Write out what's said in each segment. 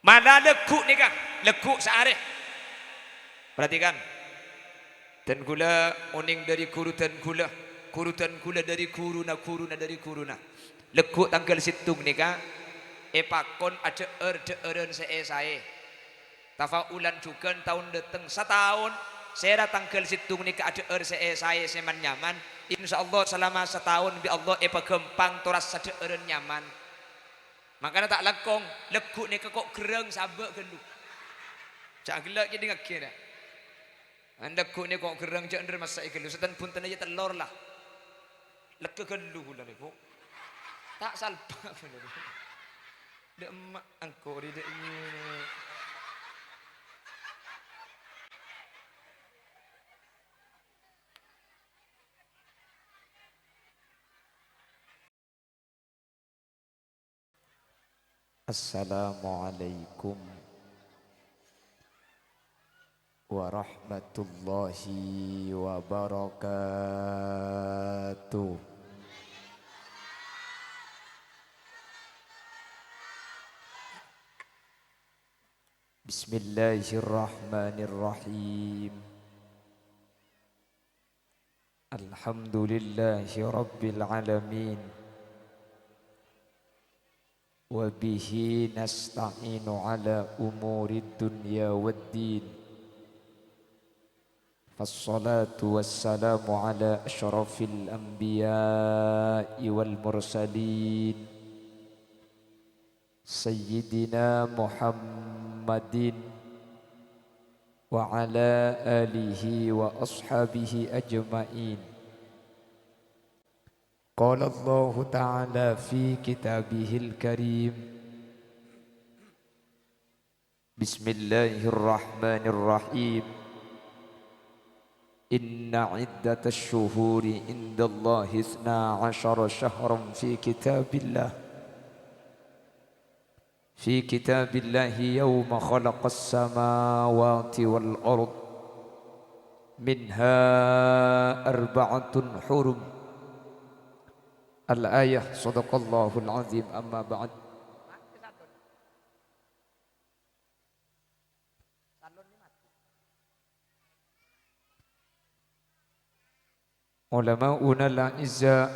Mana lekuk ni kan? Lekuk searih. Perhatikan. Ten gula uning dari kurutan gula. Kurutan gula dari kuruna dari kuruna. Lekuk tanggal situng ni kan? Pakon ada de eren saya. Tafaulan juga tahun datang setahun. Saya tanggal situng ni kan ada saya seman nyaman. InsyaAllah selama setahun bi Allah pagempang toras sada eren nyaman. Makanya tak langkong lekuk ni kok gereng sabak gendu. Cak gelak jadi ngakira. Anda lekuk ni kok gereng cak nder masak gelu setan punten aja telur lah. Lekuk gelu pula ni kok. Tak salpa pula ni. Dek emak angko di dek ini. Assalamualaikum warahmatullahi wabarakatuh. Bismillahirrahmanirrahim. Alhamdulillahi rabbil alamin. وبه نستعين على أمور الدنيا والدين فالصلاة والسلام على أشرف الأنبياء والمرسلين سيدنا محمد وعلى آله وأصحابه أجمعين. قال الله تعالى في كتابه الكريم بسم الله الرحمن الرحيم إن عدة الشهور عند الله 12 شهرا في كتاب الله يوم خلق السماوات والأرض منها 4 حرم. Al-ayah sadaqallahul azim amma ba'd. Ulama'una al-a'izza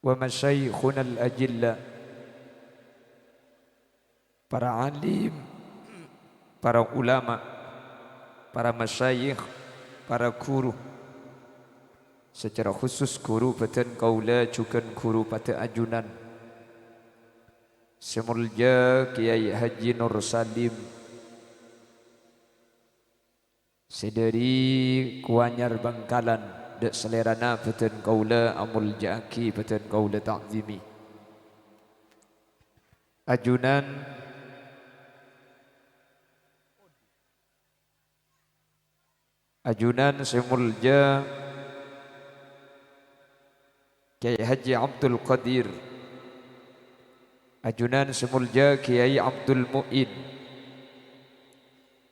wa masyayikhuna al-ajilla, para alim, para ulama, para masyayikh, para guru, secara khusus guru Batan Kaula juga guru pada ajunan Semulja Kiai Haji Nur Salim sedari Kuanyar Bangkalan dek selerana Batan Kaula Amul Jaki Batan Kaula Ta'zimi ajunan Semulja Kiai Haji Abdul Qadir, ajunan Semulja Kiai Abdul Mu'in,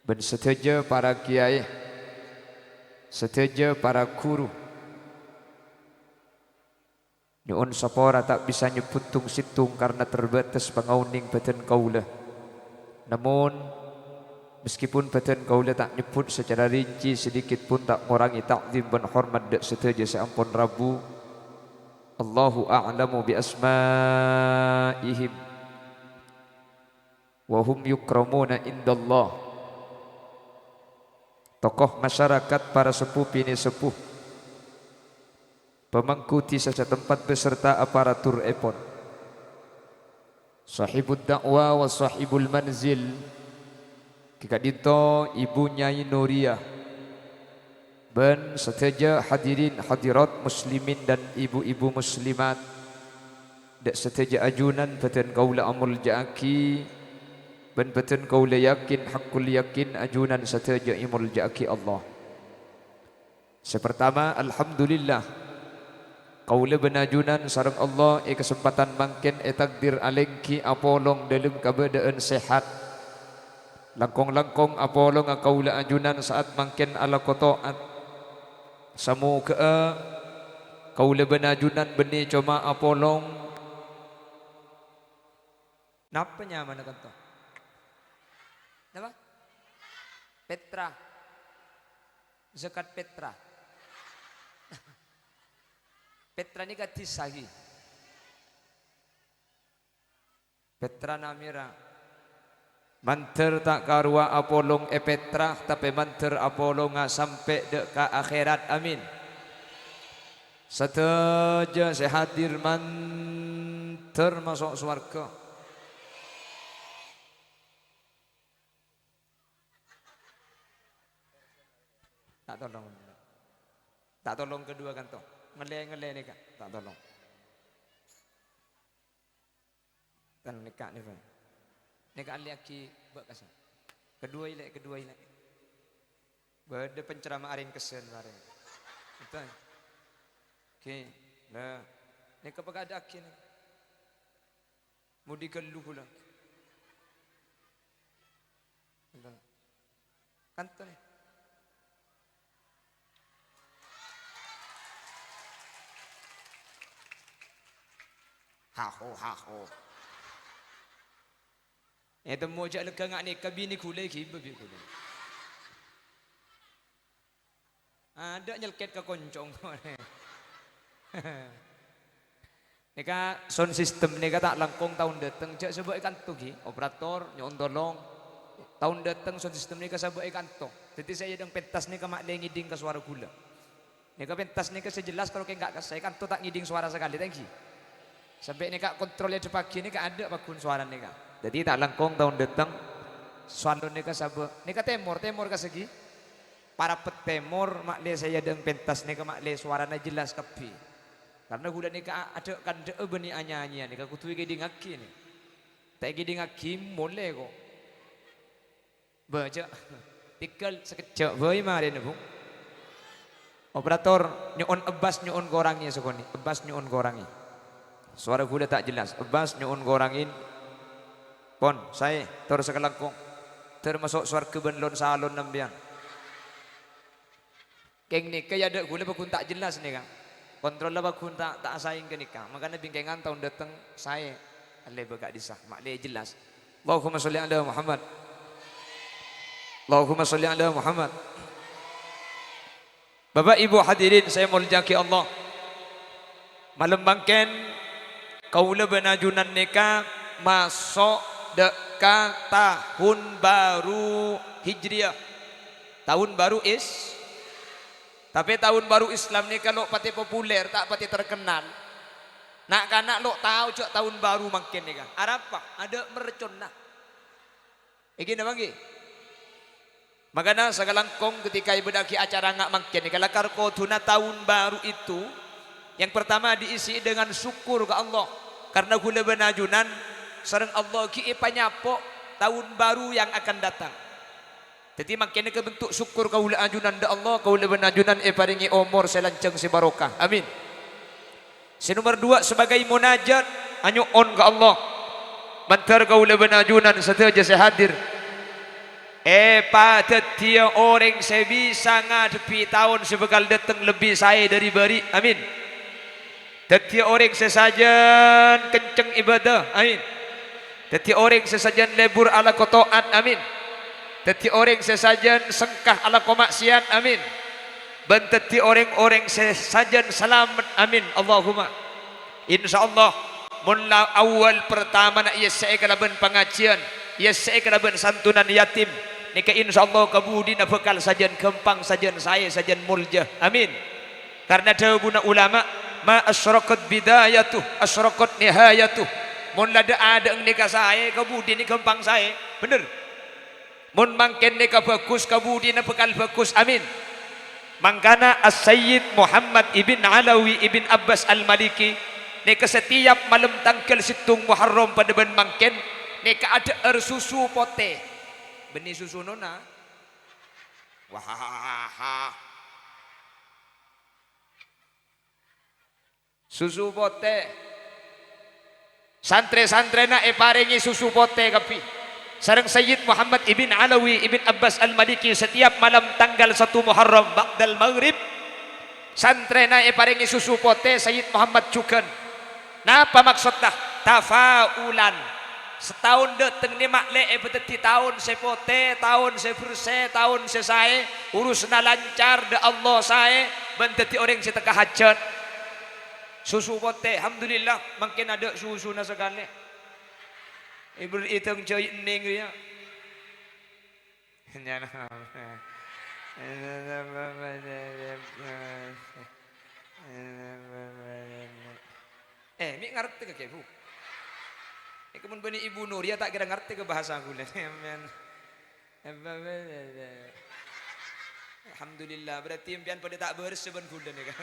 dan seteja para kiai, seteja para guru. Nyuun sapora tak bisa nyeputung situng karena terbatas pengauning Batan Kaula. Namun meskipun Batan Kaula tak nyebut secara rinci sedikit pun tak mengurangi takzim dan hormat dek seteja seampun Rabu. Allahu a'lamu bi asma'ihim wa hum yukramuna indallah. Tokoh masyarakat para sepuh bini sepuh, pemangkuti saja tempat beserta aparatur epon, sahibud dakwah wa sahibul manzil, kikadito Ibu Nyai Nuriyah, dan seteja hadirin hadirat muslimin dan ibu-ibu muslimat, dan seteja ajunan Batan Kaula Amul Jaki, dan Batan Kaula yakin hakul yakin ajunan seteja Imul Jaki Allah. Sepertama, alhamdulillah Kaula benajunan sareng Allah kesempatan mangken takdir alengki apolong dalam keadaan sehat. Langkong-langkong apolong kaula ajunan saat mangken ala kotoat. Samu ke kaula benajunan beni cuma apolong Napa nyaman kan to? Napa? Petra. Zakat Petra. Petra ni katisahi. Petra namira. Manter tak karua apolong Petra tapi manter apolong sampai dek ke akhirat. Amin. Seteja sehadir manter masuk surga. Tak tolong kedua kan toh ngele nih kak tak tolong kan nikah nih pak nikah laki bekas kedua ilek berde penceramah aring kesen kemarin itu oke nah nikah pegada akin mau dikeluh pula kan tuh nih haho. Itu mau jak lega ngak ni kabini kulai kiba bi kulai. Ada nyelket ke koncong. Nika sound system nika tak langkong tahun datang jak sebab ikan tu ki operator nyon tolong tahun datang sound system nika sebab ikan tu. Jadi saya sedang pentas nika mak ngiding ke suara gula. Nika pentas nika sejelas kalau kayak enggak saya kan tu tak ngiding suara sekali thank you. Sampai ni kak kontrolnya di pagi ni kak ada bakun suara ni kak. Jadi tak langkong tahun datang suara ni kak sabar. Ni kak temor kak segi. Para petemor makle saya dengan pentas ni kak makle suaranya jelas kapi. Karena gula ni kak ada kan ada benih anyanyi ni kak kutui gedi ngaki ni. Tak gedi ngaki boleh kok. Baca tikal sekejap boy mari ni bu. Operator nyon ebas nyon gorangnya sekoni. Ebas nyon gorangnya. Suara kuda tak jelas. Abbas nyuun gorangin. Pon, saya terus sekelangkong. Termasuk suara kebenlon salon nambian. Keng ni kaya ada gula bakun tak jelas ni kang. Kontrol lah bakun tak saing ke nikah. Makanya bingkengan tahun datang saya alai begak disah. Maklai jelas. Allahumma sholli ala Muhammad. Allahumma sholli ala Muhammad. Bapak Ibu hadirin saya muliaki Allah. Malam bangken kaula benajunan nikah masuk dekat tahun baru Hijriah. Tahun baru tapi tahun baru Islam ni kalau pati populer tak pati terkenal. Nak kanak lo tahu cok tahun baru makin ni kan. Apa? Ada mercon nak. Iki na banggi. Makanya segalangkong ketika ibu daki acara ngak makin ni kalau karko tuna tahun baru itu yang pertama diisi dengan syukur ke Allah karena gula benajunan sareng Allah ki panyapok tahun baru yang akan datang. Jadi makin ke bentuk syukur kaula ajunan da Allah kaula benajunan paringi umur selanceng si barokah. Amin. Si nomor 2 sebagai munajat anyu on ke Allah. Mantar kaula benajunan sateja saya hadir. Pada tiap orang saya bisa ngadepi tahun sebekal datang lebih saya dari bari. Amin. Setiap orang sesajen kenceng ibadah, amin. Setiap orang sesajen lebur ala kotoat, amin. Setiap orang sesajen sengkah ala komaksiat, amin. Dan setiap orang sesajen selamat, amin. Allahumma. InsyaAllah, mula awal pertama nak ia saya kalaban pengajian, ia saya kalaban santunan yatim. Nika insyaAllah kabudi na bekal sajen kempang sajen saya sajen mulja, amin. Karena dahulu ulama ma asyraqat bidayatuh asyraqat nihayatuh. Mun lada ada nikah saya kabudi ni kempang saya bener. Mun mangken nikah bagus kabudi na bekal bagus, amin. Mangkana as-sayyid Muhammad ibn Alawi ibn Abbas al-Maliki nikah setiap malam tanggal 7 Muharram pada ben mangken nikah ada susu pote benih susu nona. Wah, susu pote santre-santrena paringi susu pote kapi sareng Sayyid Muhammad ibn Alawi ibn Abbas al-Maliki setiap malam tanggal 1 Muharram ba'dal maghrib santrena paringi susu pote Sayyid Muhammad cukan. Napa maksudnya? Tafaulan setahun dateng ni makle beteti tahun sepote tahun seperse tahun sesae urusna lancar de Allah sae benteti orang seteka hajat susu pote alhamdulillah makin ada susu na segala ibu iteng coy ning ya mi ngerti ke bu kemun bani ibu Nuria tak kira ngerti ke bahasa aku alhamdulillah berarti impian pada tak beres seben gula nih kan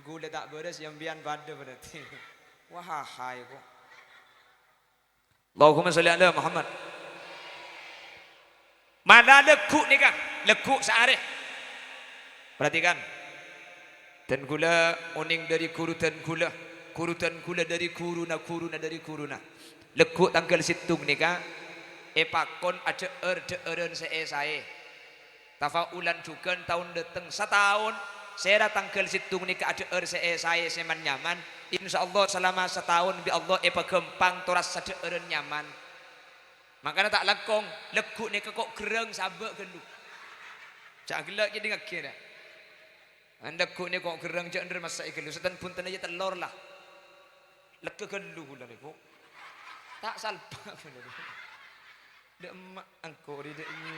gula tak beres yang impian pada berarti wah hai kok Allahumma sholli ala Muhammad mana lekuk nih kan lekuk seareh perhatikan dan gula uning dari kurutan gula dari kuruna dari kuruna lekuk tanggal situng nih kan pakon ada eren seesai tafaulan juga tahun dateng setahun saya tanggal situng nih ada seesai seman nyaman insyaallah selama setahun bi Allah gempang toras ada eren nyaman makanya tak lekong lekuk nih kok gereng sabak gendu cak gelak jadi ngakira anda lekuk nih kok gereng cak nder masa ikelu setan punten aja telur lah lekuk gelu gula nih bu tak salpa dek emak angko di dek ini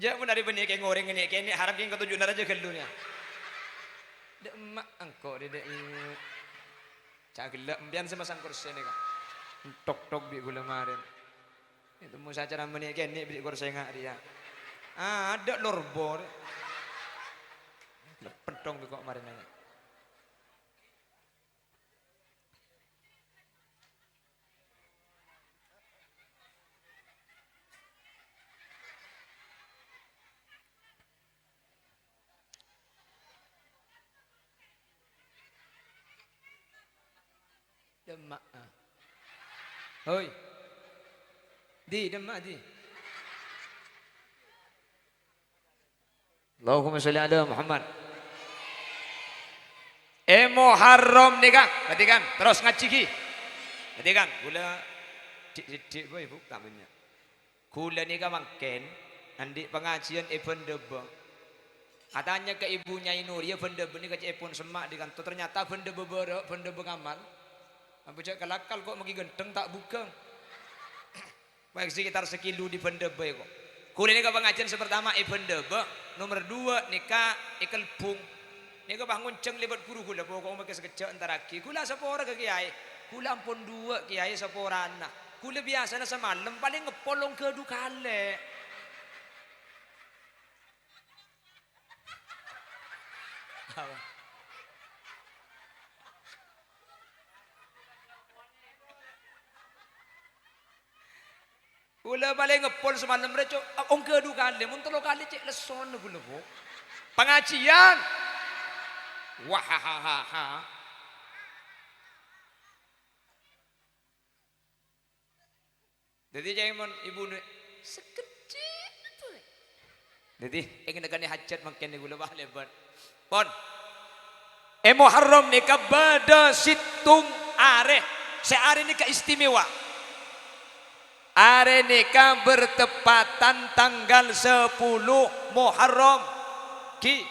njak pun dari benih kayak ngoreng ini kayak ini harap yang ketujuh aja gelunya dek emak angko di dek ini cak gelak mbian sama sang kursi nih kan tok bi gula marin itu mau saja namanya kayak ini bi kursi ngak dia ada lorbor pentong bi kok marin aja demak hoi di demak di Allahumma sholli ala Muhammad Muharram nih kan berarti kan terus ngaji ki berarti kan gula dik boy bu namanya gula nih kan makin andi pengajian event debang katanya ke ibunya Nuria benda benih ke epon semak di kantor ternyata benda beberapa benda bengamal apa cak kalakal kok magi genteng tak buka baik sekitar sekilo di bendebe kok kuliah ini pengajian pertama bendebe nomor 2 nikah ikel bung nikah bangun ceng lebat guru gula pokok pakai sekejap entar lagi gula sepora ke kiai gula ampun 2 kiai sepora anak gula biasanya semalam paling ngepolong ke dukale Gula balik ngepol semalam mereka ong kedua kali, muntah kali cek leson gula bu. Pengajian, wahahaha. Jadi jangan ibu nu sekecil tu. Jadi ingin negani hajat makin gula bah lebar. Pon, Muharram ni kabada situng areh, seareh ni keistimewa. Are nikah bertepatan tanggal 10 Muharram ki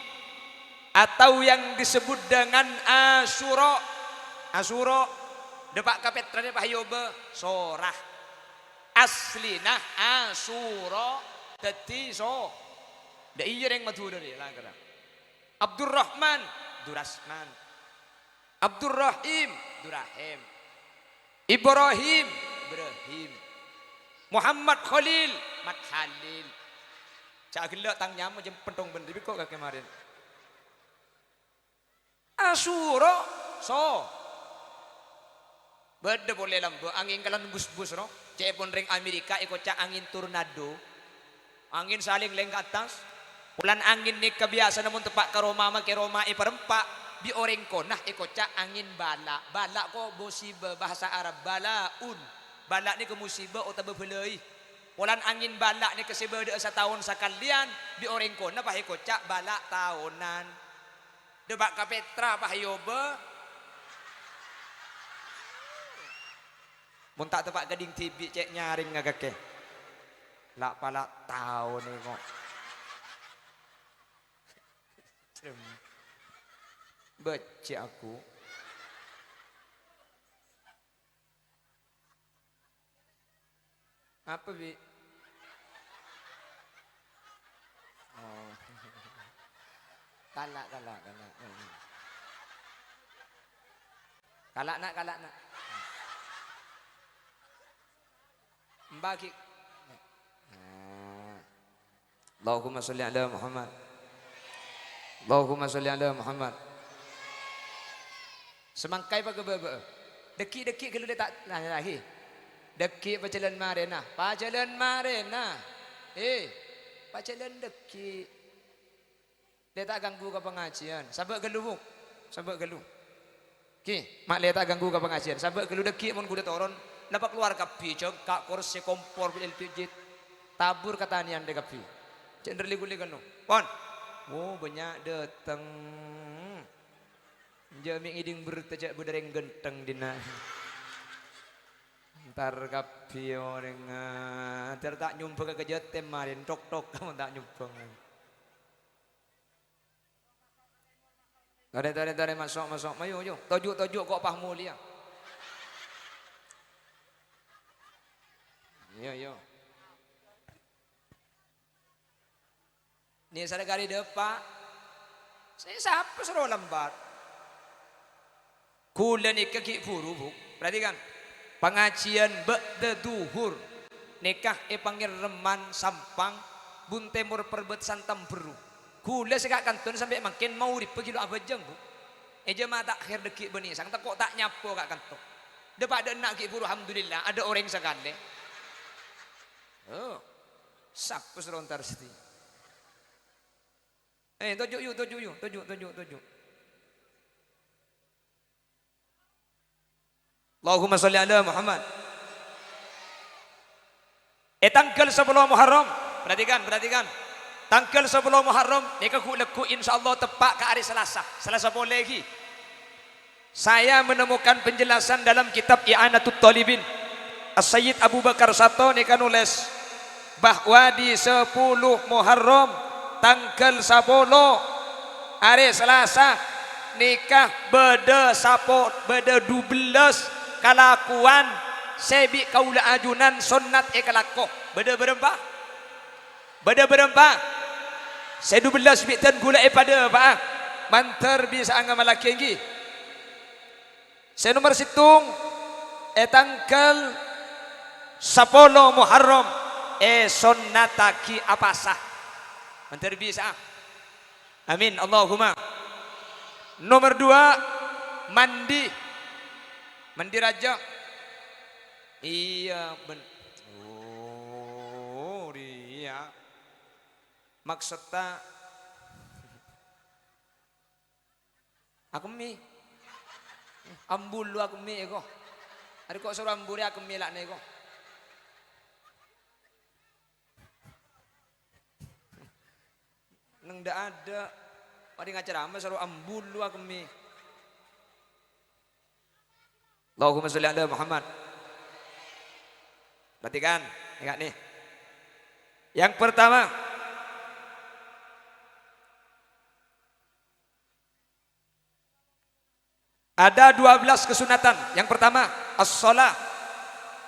atau yang disebut dengan Asyura. Asyura depak kapetrane Pak Yoba sorah aslina Asyura dadi so da iya yang madhura ni lah kata Abdurrahman Durasman Abdurrahim Durahim Ibrahim Ibrahim Muhammad Khalil Mat Khalil cak gelak tang nyama jem pentong bener kok kak kemarin Asyura so beda boleh lambo angin kalan bus-bus no cek pun ring Amerika iko cak angin tornado angin saling leng ke atas ulan angin ni kebiasa namun tepak ke Roma ke Roma perempak di orang konah iko cak angin bala bala ko bosiba bahasa Arab balaun balak ni ke musibah atau berbelai. Polan angin balak ni kesibah de setahun sekalian bi orang kona pahe kocak balak tahunan. Debak ka Petra pahayo be. Mun tak tepak gading TV cek nyaring ngagake. Lak palak tahun ni kok. Becek aku. Apa bi? Oh. Kalak. Kalak nak. Bagi. Allahumma sholli ala Muhammad. Allahumma sholli ala Muhammad. Semangkai pakai bebe. Deki kalau dia tak nanya lagi. Deki pacalan marena. Pacalan marena. Pacalan deki. Dia tak ganggu ke pengajian. Sabak gelu. Sabak gelu. Ki, mak dia tak ganggu ke pengajian. Sabak gelu deki mun kuda toron. Lepas keluar kapi ceng kak kursi kompor LPG. Tabur katanian de kapi. Cender liguli kanu. Pon. Oh banyak datang. Jami iding bertejak budareng genteng dina. Ntar kapi orang ntar tak nyumpah ke kejetem marin tok kamu tak nyumpah. Tare masuk mayu tojuk kok pah mulia. Yo. Ni sada kali depa. Saya siapa suruh lambat. Kula ni kaki puru bu. Perhatikan. Pengajian ba'da duhur. Nikah panggil reman sampang. Buntemur perbet santam beru. Kula sekak kantun sampai makin mau pergi lo abajeng bu. Eja mata akhir dekik benih. Sang tak kok tak nyapo kak kantun. Depa ada nak ki puru alhamdulillah ada orang sekali. Oh. Siapa suruh ntar seti. Tujuk. Allahumma sholli ala Muhammad. Tanggal 10 Muharram. Perhatikan. Tanggal 10 Muharram nikah leku insyaallah tepat ke hari Selasa boleh lagi. Saya menemukan penjelasan dalam kitab I'anatul Talibin. As-Sayyid Abu Bakar Sato nikah nulis bahwa di 10 Muharram tanggal 10 hari Selasa nikah beda 12 kalakuan sebi kaula ajunan sunnat kalako beda berempat saya 12 bitan gula pada apa mantar bisa angga malaki lagi saya nomor situng tanggal 10 Muharram sunnataki apa sah mantar bisa amin Allahumma. Nomor 2 mandi raja. Iya iya. Maksudnya aku mi ambul lu aku mi eko. Hari kok suruh amburi aku mi lak nego. Neng ndak ada. Pada ngacara ama suruh ambul lu aku mi. Allahumma sholli ala Muhammad. Perhatikan, ingat nih. Yang pertama, ada 12 kesunatan. Yang pertama, as-shalah.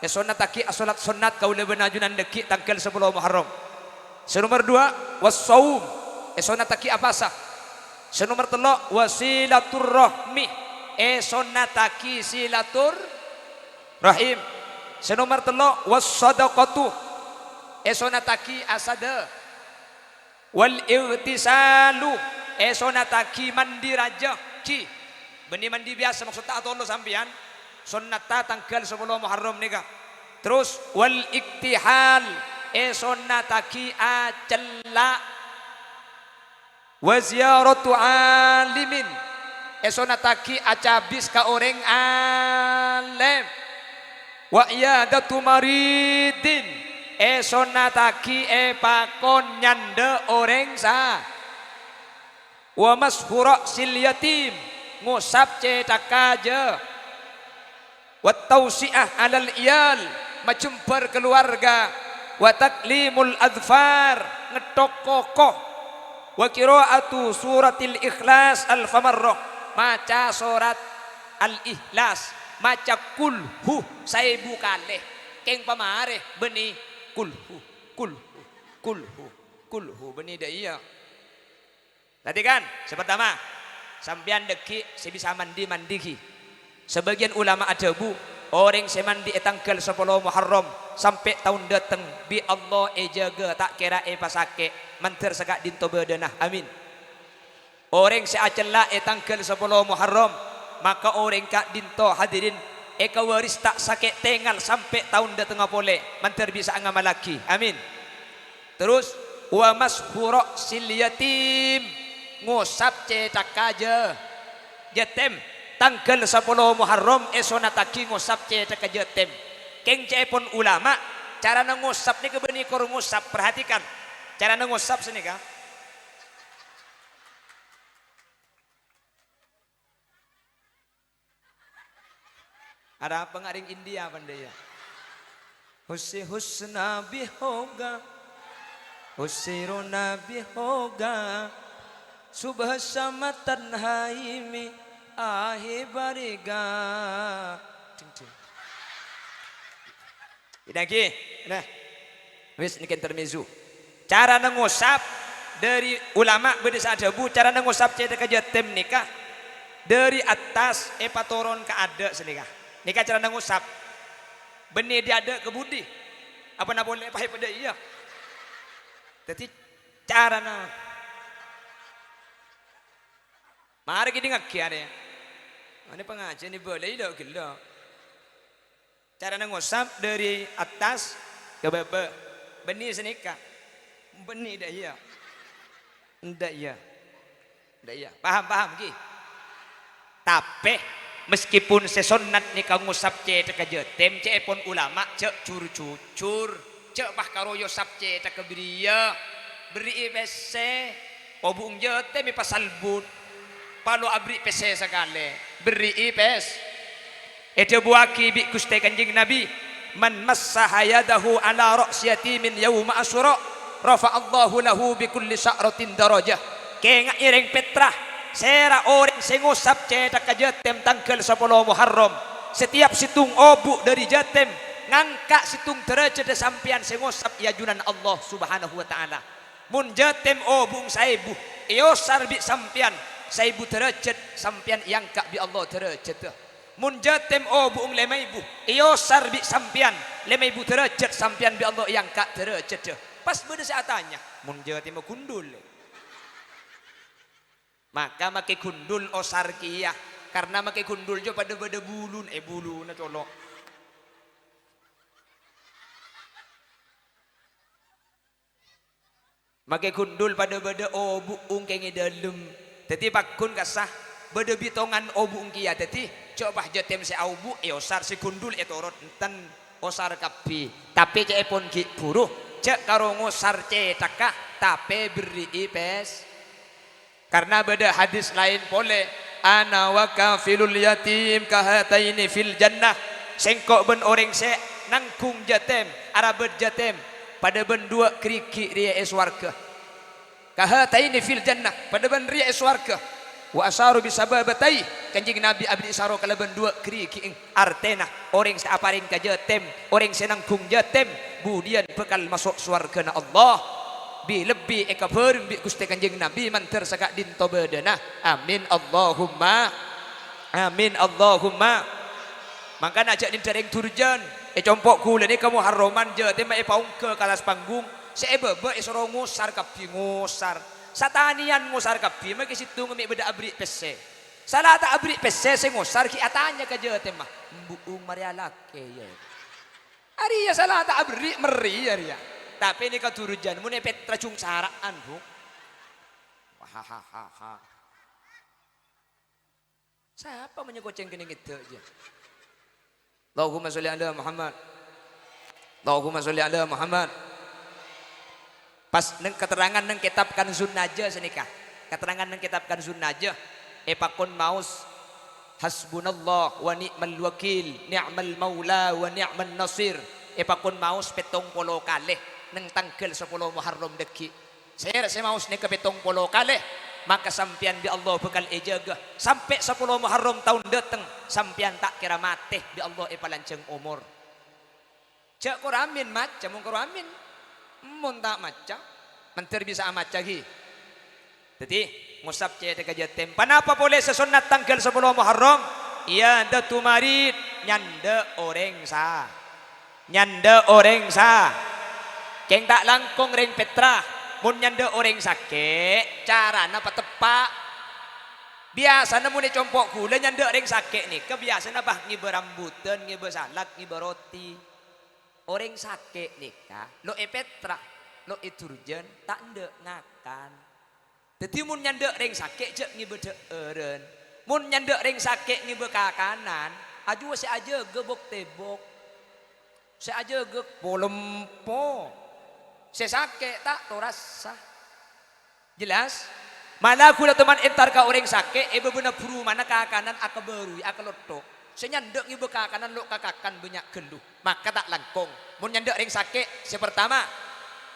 Sunataki as-salat sunat kaula benajunan deki tanggal 10 Muharram. Nomor 2, was-shaum. Sunataki apa sah? Nomor 3, wasilatur rahmi. Sunataki silatur rahim. Nomor 3, was-sadaqatu. Sunataki asada. Wal irtisalu. Sunataki mandi raja. Ki. Benih mandi biasa maksud tak atau sampian. Sunnata tanggal 10 Muharram nikah. Terus wal iktihal. Sunnataki acella. Wa ziyaratu alimin. Sunataki acabis ka orang alim. wa iyadatu maridin sonataki pakon nyande oreng sa wa mashura sil yatim ngusap cetakaje wa tausiah alal iyal majemper keluarga wa taklimul adfar ngetok kokoh wa qiraatu suratil ikhlas al-famarrah maca surat al-ikhlas maca kulhu saibu kalih keng pamare beni kulhu beni da iya. Tadi kan sepertama sampean deki sebisa mandi ki. Sebagian ulama ada bu orang semandi tanggal 10 Muharram sampai tahun datang bi Allah jaga tak kira pasake manter sekak dinto bedenah amin. Orang seacela tanggal 10 Muharram maka orang kak dinto hadirin waris tak sakit tengal sampai tahun datang boleh manter bisa ngamal lagi amin. Terus wa mashura sil yatim ngusap cetak aja jatem tanggal 10 Muharram esonataki ngusap cetak aja jatem keng cepon ulama cara ngusap ni kebeni kor ngusap perhatikan cara ngusap sini kah ada pengaring India pandai ya husna bihoga husiruna bihoga subhasamatan haimi ahibariga lagi nah wis niki intermezzo cara ngusap dari ulama beda ada bu cara ngusap cetak jatem nikah dari atas patoron ke ada senikah nikah cara ngusap benih dia ada ke budi apa nak boleh pakai pada iya jadi cara mari kita ngakian ya ini pengajian ini boleh tidak gila cara ngusap dari atas ke bawah benih senikah benih dah iya ndak iya paham ki tapi meskipun sesonat nikah ngusap cetak aja tem cepon ulama cek cur cek bah karoyo sap cetak kebiria beri IPC obung jete mi pasal but palo abri PC sekali beri IPS itu buaki bi kuste kanjing Nabi man massaha yadahu ala ra'si yatimin yauma asyura rafa Allahu lahu bi kulli sa'ratin darajah kenga ireng petrah sera orang sengusap cetak ke jatem tanggal 10 Muharram setiap situng obuk dari jatem ngangkat situng derajat sampian sengusap yajunan Allah subhanahu wa ta'ala mun jatem obung saibu iosar bi sampian saibu derajat sampian yang kak bi Allah derajat mun jatem obung lemaibu iosar bi sampian lemaibu derajat sampian bi Allah yang kak derajat pas beda saatnya mun jatem gundul maka make gundul osar kiyah karena make gundul jo pada bulun bulun na colok make gundul pada obu ungkengi dalem jadi pakun kasah beda bitongan obu ungkia jadi coba jatem se obu osar si gundul etorot enten osar kapi tapi cek pun ki buruh cek karo ngosar cetaka tapi beri IPS karena beda hadis lain boleh ana wa kafilul yatim kahataini fil jannah sengkok ben orang se nangkung jatem arabet jatem pada ben dua keriki ria eswarga kahataini fil jannah pada ben ria eswarga wa asaru bisababatai kanjing Nabi abdi isaro kala ben dua keriki artena orang se aparing ka jatem orang se nangkung jatem budian bekal masuk swarga na Allah bi lebih ekabeun bi Gusti Kanjeng Nabi manter sakak dinto bedenah amin Allahumma maka najak din dereng turjan compok kula ni kamu haroman je tema paung ke kalas panggung sebebe isoro ngusar kapi ngusar satanian ngusar kapi make situ ngemi beda abri pese salah tak abri pese sing ngusar ki atanya ka je tema mbuung marialake ya ari ya salah tak abri meri ya tapi ini keturujan mun petra cung saraan bu hahaha siapa menyekoceng kene gitu aja Allahumma sholli ala Muhammad. Allahumma sholli ala Muhammad. Pas neng keterangan neng kitabkan sunnaja senikah. Keterangan neng kitabkan sunnaja. Epakun maus hasbunallah wa ni'mal wakil, ni'mal maula wa ni'man nasir. Epakun maus petong polo kalih neng tanggal 10 Muharram deki. Saya maus nih ke petong polo kalih. Maka sampian bi Allah bekal ejaga sampai 10 Muharram tahun datang sampian tak kira mati bi Allah palanceng umur. Cak kuramin maca mung kuramin mun tak maca mentir bisa maca gi. Jadi musab cek kajatem. Kenapa boleh sesunat tanggal 10 Muharram? Iya da tumarid nyanda oreng sa. Nyanda oreng sa. Keng tak langkong ring Petra. Mun nyanda orang sakit, cara napa tepak? Biasa namun compok gula nyanda orang sakit nih. Kebiasaan apa? Ngibe rambutan, ngibe salad, ngibe roti. Orang sakit nih kah? Lo Petra, lo turjen tak ndak ngakan. Jadi mun nyanda orang sakit je ngibe deeren. Mun nyanda orang sakit ngibe kakanan, aju si aja gebok tebok. Si aja gebok polempo. Saya sakit tak tu rasa jelas mana aku teman entar ka orang sakit benar buru mana kakanan aka baru aka lotok saya nyandek ngibe kakanan lo kakakan banyak geluh maka tak langkong mun nyandek orang sakit pertama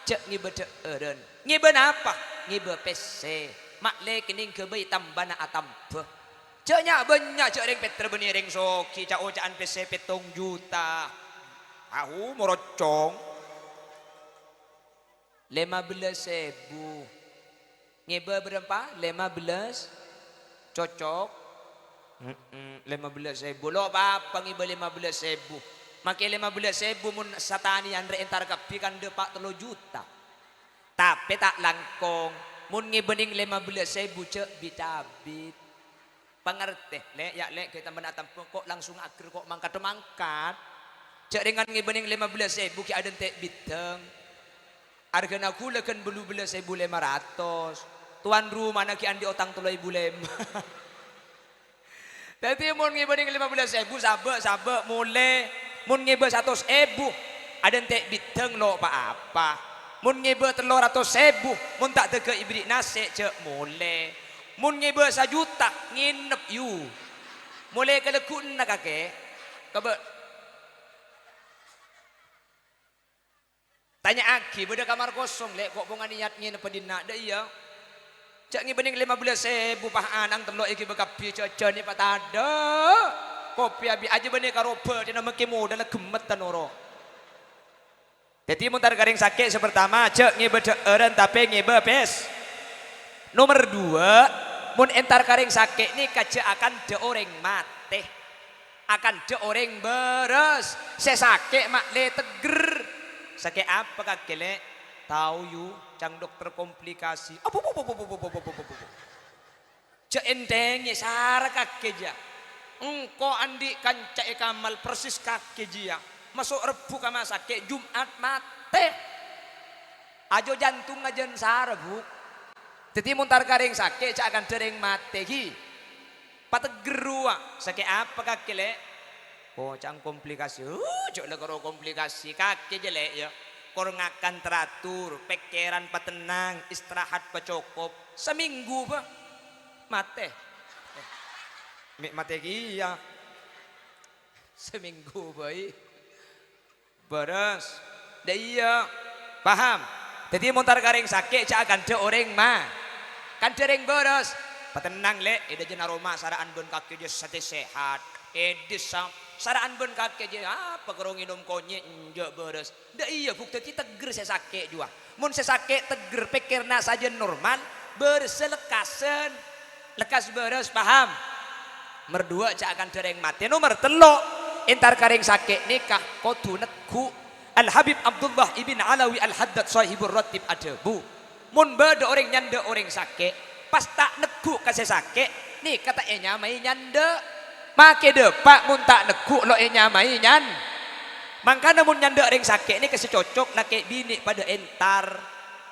cek ngibe deeren ngibe apa ngibe PC mak le kening kebei tambana atampe ceknya banyak cek ring Petra benih ring soki cak ocaan PC 7 juta aku morocong 15.000 ngebe berapa 15 cocok 15.000 lo apa ngebe 15.000 makai 15.000 mun satani andre entar kapi kan depak 3 juta tapi tak langkong mun ngebening 15.000 cek bitabit pengerti le ya le kita menatap kok langsung akhir kok mangkat cek dengan ngebening 15.000 ki ada tek biteng harga aku lekan belu belas 1.500 tuan rumah nak andi otang 3.500 tapi mun ngibening 15.000 sabe mulai mun ngibe 100.000 ada entek biteng lo apa mun ngibe 300.000 mun tak teke ibrik nasi cek mulai mun ngibe 1 juta nginep you mulai kelekun nak kakek kebe tanya aki beda kamar kosong lek kok bunga niatnya napa dina da iya cak ngibening 15.000 pah anang telo iki bekapi cece ni patada kopi abi aja bene karoba dina meki modal gemet tanoro jadi muntar garing sakit pertama cek ngibe deeren tapi ngibe pes nomor 2 mun entar garing sakit ni kaca akan de orang mate akan de orang beres sesake mak le teger sakit apa kakek le tahu yu cang dokter komplikasi cek entengnya sara kakek ja engkau andi kanca kamal persis kakek jia masuk rebu kama sakit Jumat mate ajo jantung ngajen sara bu jadi muntar karing sakit cak akan dereng mate hi pategerua sakit apa kakek le oh cang komplikasi cok legoro komplikasi kaki jelek ya korang akan teratur pikiran patenang istirahat pacokop seminggu pak mate mate kia seminggu baik beres dah iya paham jadi montar garing sakit cak akan de orang mah kan dereng beres patenang le ida jena Roma saraan bon kaki dia sate sehat edis saraan ben kakek je apa kerong minum konyek enjak beres dah iya bukti kita teger saya sakit juga mun saya sakit teger pikirna saja normal berselekasen lekas beres paham merdua cak akan dereng mati nomor telok entar karing sakit nikah kotu netku Al Habib Abdullah ibn Alawi Al Haddad sahibur ratib adabu mun beda orang nyanda orang sakit pas tak netku kasih sakit nih kata nyamai nyanda make depak mun tak nekuk lo nyamai nyan mangkana mun nyanda ring sakit ini kasih cocok laki bini pada entar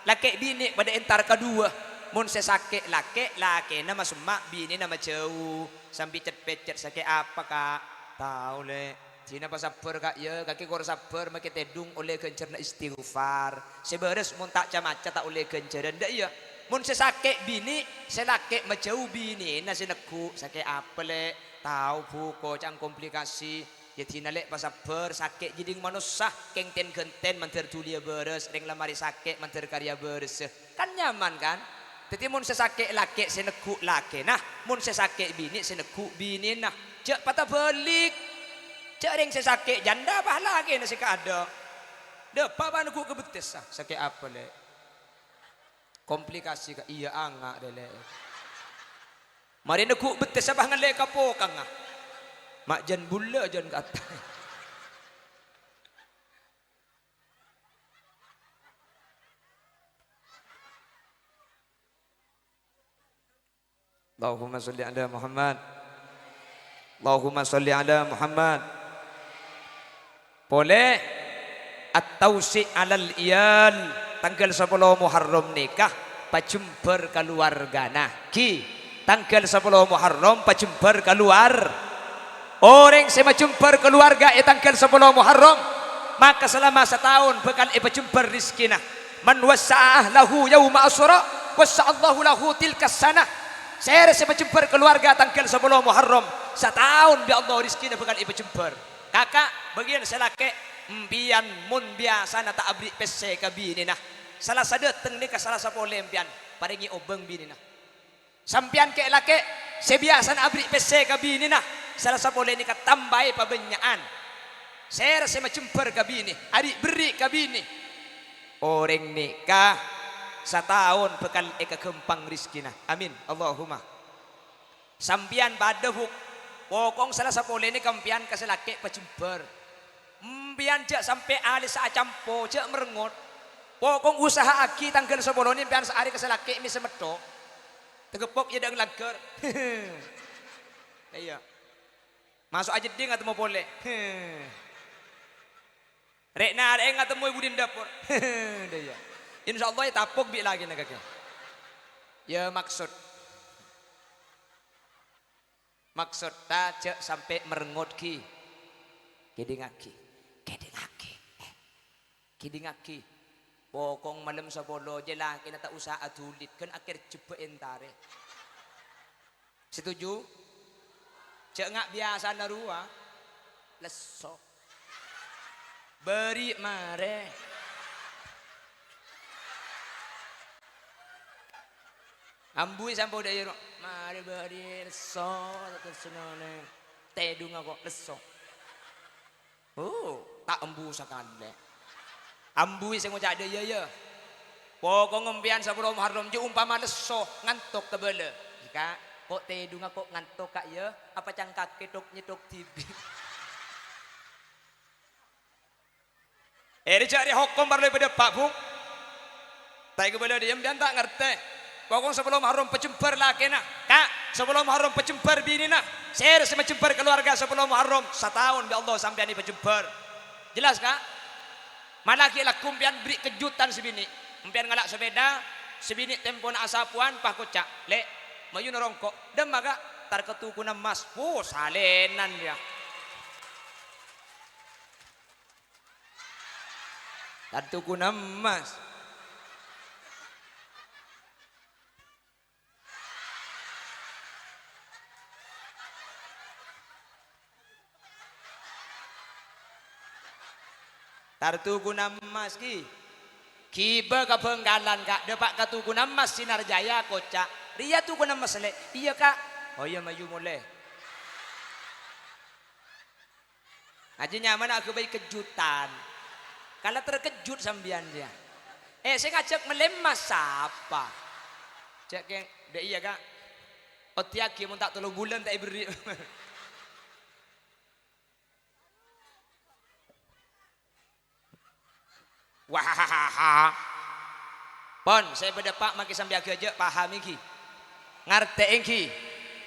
laki bini pada entar kedua mun sesakit laki nama semak bini nama jauh sampai cet-pecet sakit apa kak tahu le Cina pas sabar kak ya kaki kor sabar make tedung oleh kencerna istighfar. Seberes mun tak camaca tak oleh kenceran ndak iya. Mun sesake bini selake majau bini na sineku sake apa lek tahu buko cang komplikasi ya tina lek pas sabar sake jiding manusah keng ten genten manter tulia beres ring lamari sake manter karya beres kan nyaman kan. Jadi mun sesake lake sineku lake nah mun sesake bini sineku bini nah cek patah balik. Cering sesake janda apa lagi nasi kada. Depa panuku kebetes sakit apa le? Komplikasi ka iya anga dele. Mari neku betes apa ngale kapokang ah. Mak jan bulla jan kata. Allahumma sholli ala Muhammad. Allahumma sholli ala Muhammad. Boleh at-tausi alal iyal tanggal 10 Muharram nikah pajember keluarga nah ki tanggal 10 Muharram pajember keluar orang saya majember keluarga tanggal 10 Muharram maka selama setahun bakal pajember rizkina man wasa'ah lahu yauma asyura wasa'allahu lahu tilkas sana saya majember keluarga tanggal 10 Muharram setahun bi Allah rizkina bakal pajember. Kakak bagian selake mbian mun biasa na tak abri pese ka bini nah salah sadeteng ni ka salah sapole mbian paringi obeng bini nah sampian ke lake sebiasa na abri pese ka bini nah salah sapole ni ka tambai pabenyaan ser se macemper ka bini ari beri ka bini orang nikah setahun bekal eka kempang rizkina amin Allahumma sampian badahuk pokong salah sapole ni kampian kaselake pajember mbian jak sampai alis sa campo jak merengot pokong usaha aki tanggal 10 ni mbian sehari kaselake mi semedok tegepok ya dang lager iya masuk aja ding atau mau boleh rek na rek atau ibu din dapur iya insyaallah ya tapok bi lagi nak ya maksud tak cek sampai merengot ki kidingaki pokong malam sabolo jela kena tak usah atulit kan akhir cepet entare setuju cek ngak biasa narua leso beri mare ambui sampai udah yero mari beri leso tersenone tedung kok leso tak embu sakande ambui sing ngocak de ya pokok ngempian 10 Muharram je umpama leso ngantuk tebele jika kok tedung kok ngantuk kak ya apa cangkak ketok nyetok tibi dicari hukum baru pada Pak Bung tak kebele dia mbian tak ngerti pokok 10 Muharram pecemper lah kena kak 10 Muharram pecemper bini nak saya semacemper keluarga 10 Muharram setahun ya Allah sampai ini pecemper jelas kak mana kira kumpian beri kejutan sebini kumpian ngalak sepeda sebini tempon asapuan pak kocak lek mayu norongkok dem maga tar ketuku emas salenan dia tar tuku emas tartu guna emas kiba ka Bengkalan kak depak ka tuku emas Sinar Jaya kocak ria tuku emas le iya kak oh iya maju mulai aja nyaman aku baik kejutan kalau terkejut sambian dia saya ngajak melemas apa cek yang deh iya kak otiaki mun tak 3 bulan tak beri wah pon saya berdepak maki sambil aja paham iki ngerti iki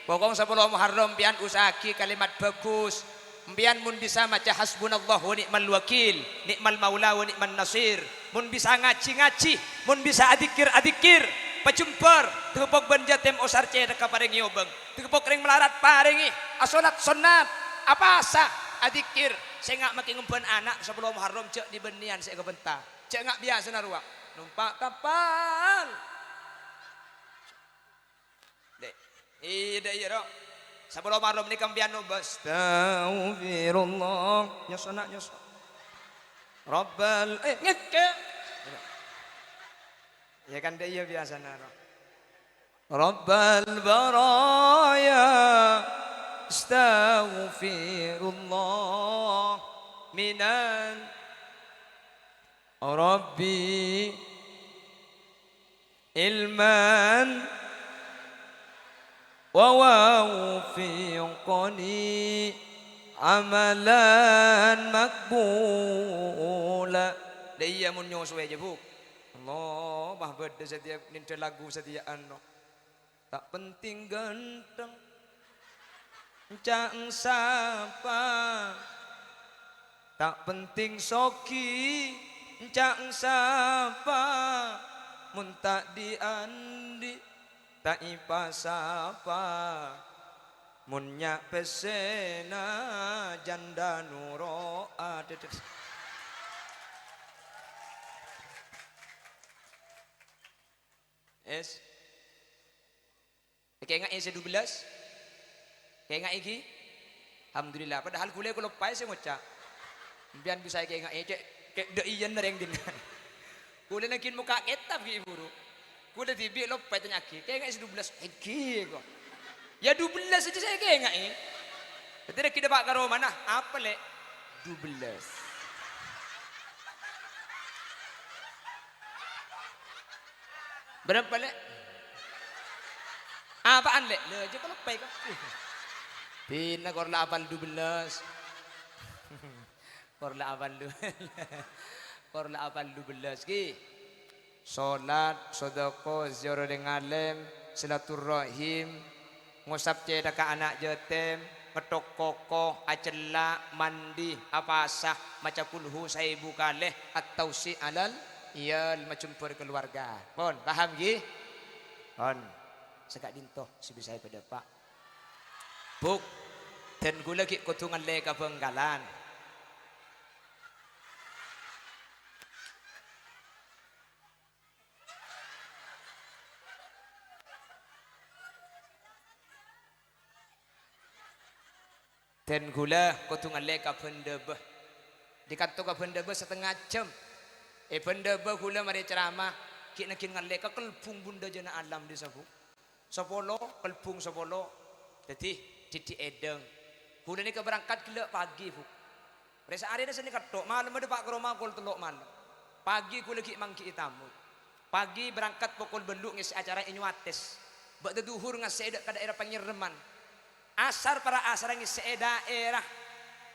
pokong 10 Muharram pian usaki kalimat bagus pian mun bisa maca hasbunallah wa ni'mal wakil ni'mal maula wa ni'man nasir mun bisa ngaji mun bisa adikir pajemper tegepok benjatem osarce deka paringi obeng tegepok ring melarat paringi asolat sunat apa asa adikir saya ngak makin ngumpen anak sebelum Muharram cek di benian saya kebentar cek ngak biasa naruak numpak kapal dek iya dok sebelum Muharram ni kambian nubas astagfirullah nyosona Rabbal ngeke ya kan dia biasa naruak Rabbal baraya astaghfirullah minan Rabbi ilman wa wawfiqani amalan makbula dia mun nyoswe aja bu Allah bah beda setiap ninta lagu setiaan no. Tak penting ganteng Cang sapa tak penting soki cang sapa mun tak diandi tak ipa sapa mun nyak pesena janda nuro es kayak enggak isi 12 kayak enggak iki alhamdulillah padahal kuliah kalau pai saya ngocak biar bisa kayak enggak kayak de iyan nereng din kuliah nakin muka kitab ki buru kuliah tibi lo pai tanya ki kayak enggak isi 12 iki kok ya 12 saja saya kayak enggak tidak kita pak karo mana apa le 12 berapa le apaan le aja kalau pai kan Pina korla apal 12 korla apal 12 ki salat sedekah ziarah dengan alim silaturahim ngusap ceda ka anak jetem ngetok kokoh acela mandi apa sah maca kulhu 1000 kalih atau si alal iyal macam keluarga pon paham ki pon segak dintoh si bisa pada pak buk dan gula ki kutungan leka Benggalan dan gula kutungan leka pendebeh dikatakan pendebeh setengah jam pendebeh gula mari ceramah ki nakin ngaleka kelpung bunda jana alam di sabu sepolo kelpung sepolo jadi Titi edeng gula ni keberangkat gila pagi bu resa hari ni seni katok malam ada pak keroma kol telok malam pagi gula ki mangki tamu pagi berangkat pukul beluk ngisi acara inyuates bak duhur ngasi edak ke daerah Pangirreman asar para asar ngisi daerah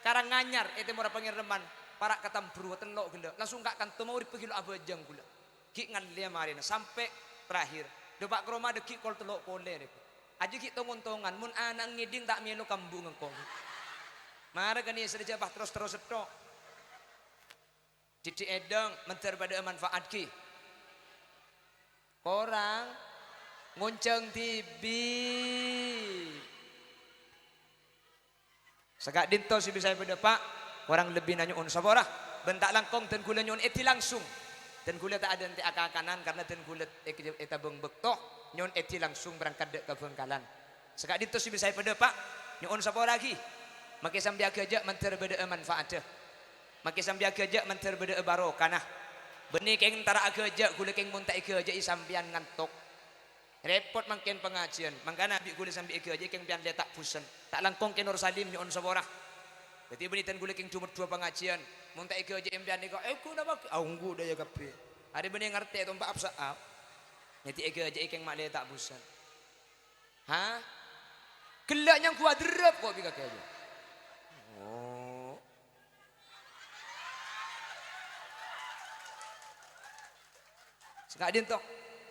Karanganyar itu murah Pangirreman para katambru telok gula langsung gak kanto mau pergi lo abajang gula ki ngalia marina sampai terakhir do pak keroma deki kol telok pole deh aja kita ngontongan mun anak ngiding tak mielo kambung engkong mara kan ia saja bah terus setok Titi edeng menter pada manfaat ki orang ngonceng tibi segak dinto si bisa pada pak orang lebih nanya on saborah bentak langkong dan gula nyon eti langsung dan gula tak ada nanti akanan karena dan gula eta beng bektoh nyon eti langsung berangkat dek ke Benggalan sekak dinto si bisa pada pak nyon sapa lagi make sambil kerja menter beda manfaat make sambil kerja menter beda barokah benih keng tara kerja gula keng mun tak kerja sambian ngantok repot makin pengajian mangkana abi gula sambil kerja keng pian letak pusen tak langkong ke Nur Salim nyon sapa jadi benitan gula keng cuma 2 pengajian mun tak kerja empian ni ko ku dah bak anggu dah ya kape ada benih ngerti tu pak absaap nanti ega aja ikeng mak letak busan. Ha? Gelak yang kuat derap kok bika aja. Oh. Sekadin toh.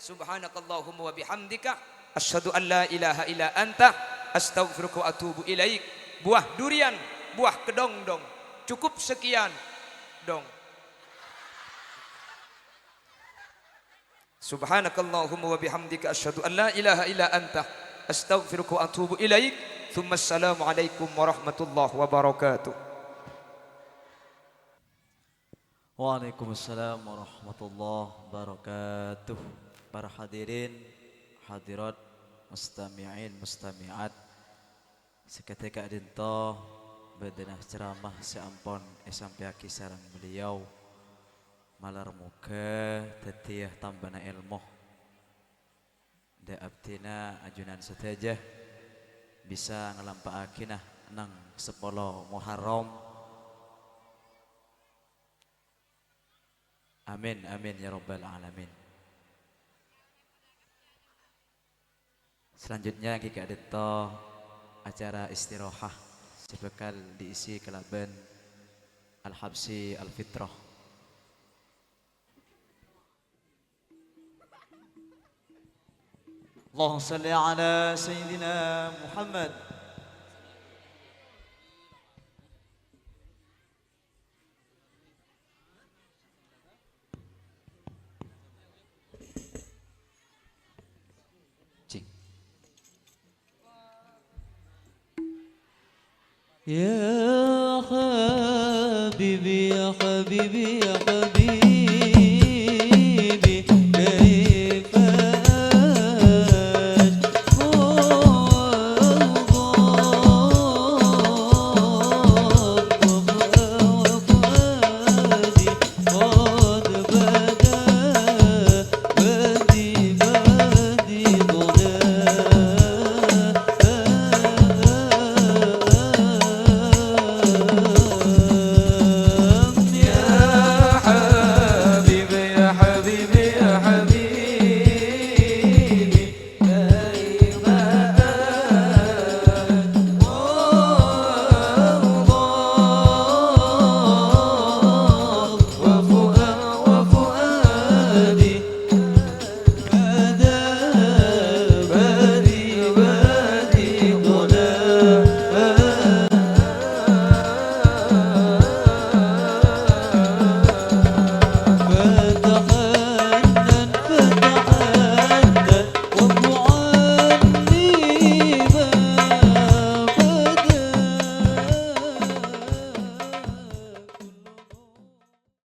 Subhanakallahumma wa bihamdika asyhadu an la ilaha illa anta astaghfiruka wa atubu ilaik. Buah durian, buah kedong-dong. Cukup sekian dong. Subhanakallahumma wa bihamdika asyhadu an la ilaha illa anta astaghfiruka wa atubu ilaik. Tsumma assalamu alaikum warahmatullahi wabarakatuh. Waalaikumsalam warahmatullahi wabarakatuh. Para hadirin, hadirat, mustami'in, mustami'at. Seketika dinto bedenah ceramah seampon sampai sareng beliau. Malar muka tetiyah tambana ilmu. Da abtina ajunan sateja bisa ngelampaakinah nang 10 Muharram. Amin amin ya rabbal alamin. Selanjutnya kita ada acara istirahah sebekal diisi kelaban Al-Habsi Al-Fitrah. Allahumma salli ala Sayyidina Muhammad. يا حبيبي يا حبيبي